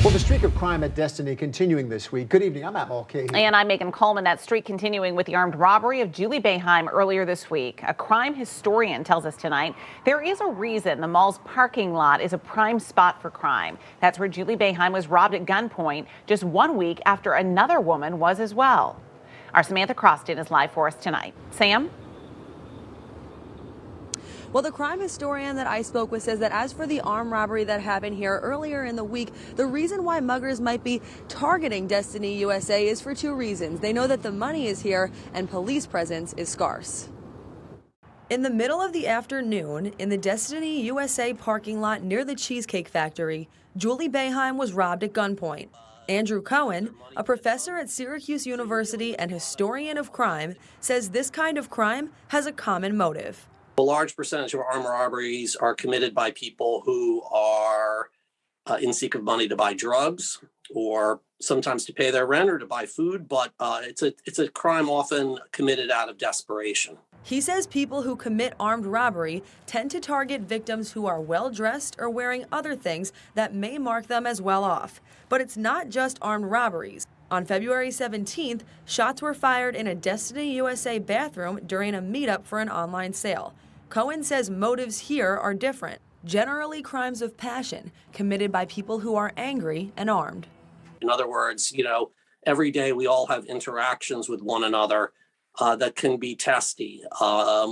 Well, the streak of crime at Destiny continuing this week. Good evening. I'm Matt Mulcahy. And I'm Megan Coleman. That streak continuing with the armed robbery of Juli Boeheim earlier this week. A crime historian tells us tonight there is a reason the mall's parking lot is a prime spot for crime. That's where Juli Boeheim was robbed at gunpoint just 1 week after another woman was as well. Our Samantha Croston is live for us tonight. Sam? Well, the crime historian that I spoke with says that as for the armed robbery that happened here earlier in the week, the reason why muggers might be targeting Destiny USA is for two reasons. They know that the money is here and police presence is scarce. In the middle of the afternoon, in the Destiny USA parking lot near the Cheesecake Factory, Juli Boeheim was robbed at gunpoint. Andrew Cohen, a professor at Syracuse University and historian of crime, says this kind of crime has a common motive. A large percentage of armed robberies are committed by people who are in seek of money to buy drugs or sometimes to pay their rent or to buy food, but it's a crime often committed out of desperation. He says people who commit armed robbery tend to target victims who are well-dressed or wearing other things that may mark them as well off. But it's not just armed robberies. On February 17th, shots were fired in a Destiny USA bathroom during a meetup for an online sale. Cohen says motives here are different, generally crimes of passion committed by people who are angry and armed. In other words, every day we all have interactions with one another that can be testy.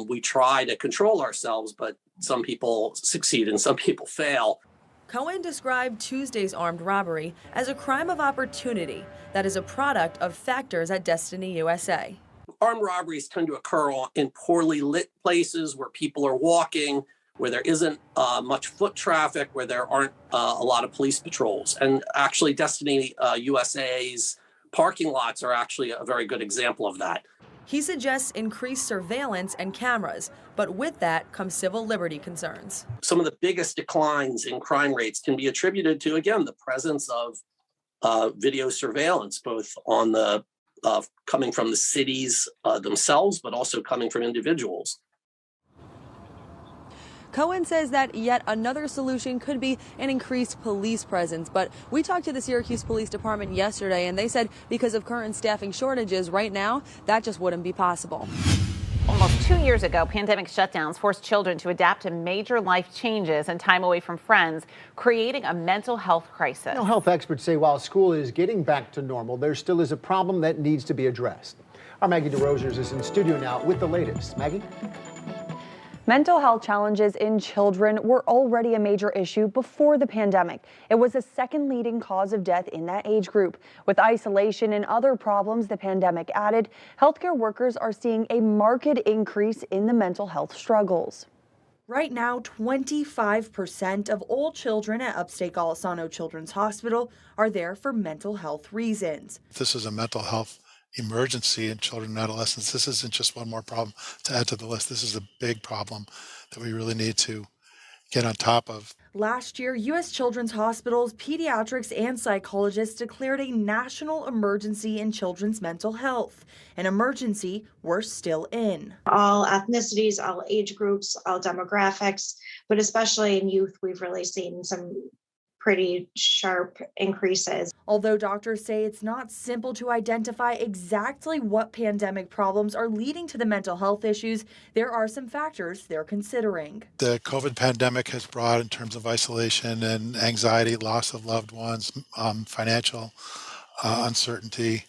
We try to control ourselves, but some people succeed and some people fail. Cohen described Tuesday's armed robbery as a crime of opportunity that is a product of factors at Destiny USA. Armed robberies tend to occur in poorly lit places where people are walking, where there isn't much foot traffic, where there aren't a lot of police patrols. And actually, Destiny USA's parking lots are actually a very good example of that. He suggests increased surveillance and cameras, but with that comes civil liberty concerns. Some of the biggest declines in crime rates can be attributed to, again, the presence of video surveillance, both on the coming from the cities themselves, but also coming from individuals. Cohen says that yet another solution could be an increased police presence. But we talked to the Syracuse Police Department yesterday, and they said because of current staffing shortages right now, that just wouldn't be possible. Almost 2 years ago, pandemic shutdowns forced children to adapt to major life changes and time away from friends, creating a mental health crisis. Health experts say while school is getting back to normal, there still is a problem that needs to be addressed. Our Maggie DeRosiers is in studio now with the latest. Maggie? Mental health challenges in children were already a major issue before the pandemic. It was the second leading cause of death in that age group. With isolation and other problems the pandemic added, healthcare workers are seeing a marked increase in the mental health struggles. Right now, 25% of all children at upstate Golisano Children's Hospital are there for mental health reasons. This is a mental health emergency in children and adolescents. This isn't just one more problem to add to the list. This is a big problem that we really need to get on top of. Last year, U.S. Children's Hospitals, pediatrics, and psychologists declared a national emergency in children's mental health, an emergency we're still in. All ethnicities, all age groups, all demographics, but especially in youth, we've really seen some pretty sharp increases. Although doctors say it's not simple to identify exactly what pandemic problems are leading to the mental health issues, there are some factors they're considering. The COVID pandemic has brought, in terms of isolation and anxiety, loss of loved ones, financial uncertainty.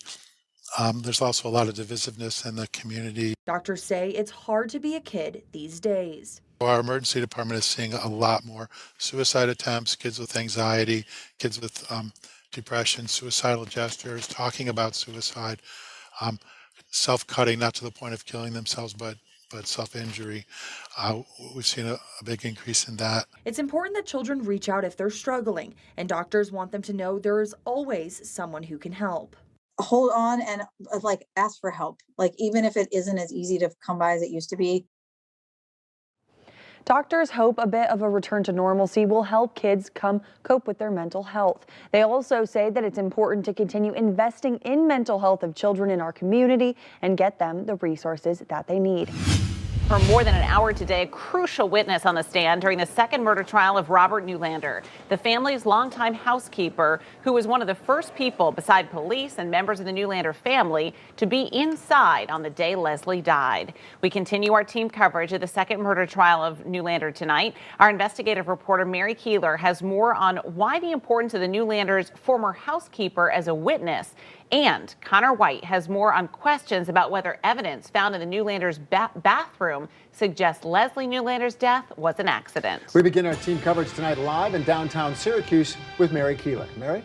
There's also a lot of divisiveness in the community. Doctors say it's hard to be a kid these days. Our emergency department is seeing a lot more suicide attempts, kids with anxiety, kids with depression, suicidal gestures, talking about suicide, self-cutting, not to the point of killing themselves, but self-injury. We've seen a big increase in that. It's important that children reach out if they're struggling, and doctors want them to know there is always someone who can help. Hold on and ask for help. Even if it isn't as easy to come by as it used to be. Doctors hope a bit of a return to normalcy will help kids cope with their mental health. They also say that it's important to continue investing in mental health of children in our community and get them the resources that they need. For more than an hour today, a crucial witness on the stand during the second murder trial of Robert Neulander, the family's longtime housekeeper, who was one of the first people beside police and members of the Neulander family to be inside on the day Leslie died. We continue our team coverage of the second murder trial of Neulander tonight. Our investigative reporter Mary Keeler has more on why the importance of the Newlander's former housekeeper as a witness. And Connor White has more on questions about whether evidence found in the Newlander's bathroom suggests Leslie Newlander's death was an accident. We begin our team coverage tonight live in downtown Syracuse with Mary Keeler. Mary?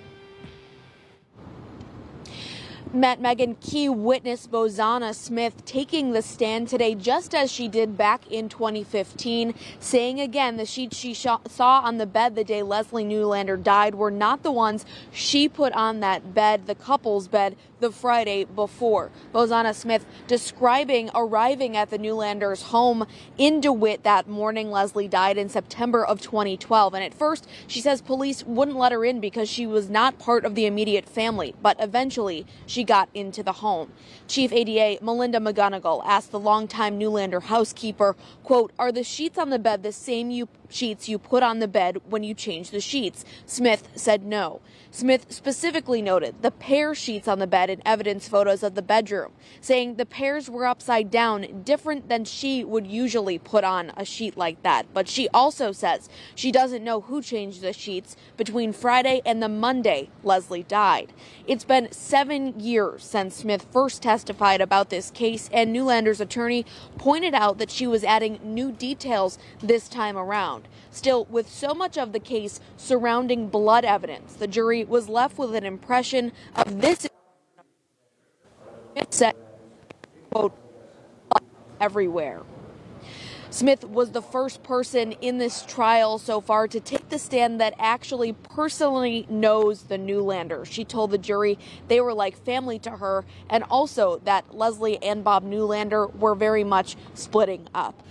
Met Megan, key witness Bozana Smith taking the stand today just as she did back in 2015, saying again the sheets she saw on the bed the day Leslie Neulander died were not the ones she put on that bed, the couple's bed, the Friday before. Bozana Smith describing arriving at the Newlanders' home in DeWitt that morning Leslie died in September of 2012. And at first, she says police wouldn't let her in because she was not part of the immediate family, but eventually she got into the home. Chief ADA Melinda McGonigal asked the longtime Neulander housekeeper, quote, "Are the sheets on the bed the same sheets you put on the bed when you changed the sheets?" Smith said no. Smith specifically noted the pair sheets on the bed in evidence photos of the bedroom, saying the pairs were upside down, different than she would usually put on a sheet like that. But she also says she doesn't know who changed the sheets between Friday and the Monday Leslie died. It's been 7 years since Smith first testified about this case, and Newlander's attorney pointed out that she was adding new details this time around. Still, with so much of the case surrounding blood evidence, the jury was left with an impression of this. It said, quote, everywhere. Smith was the first person in this trial so far to take the stand that actually personally knows the Newlander. She told the jury they were like family to her, and also that Leslie and Bob Neulander were very much splitting up.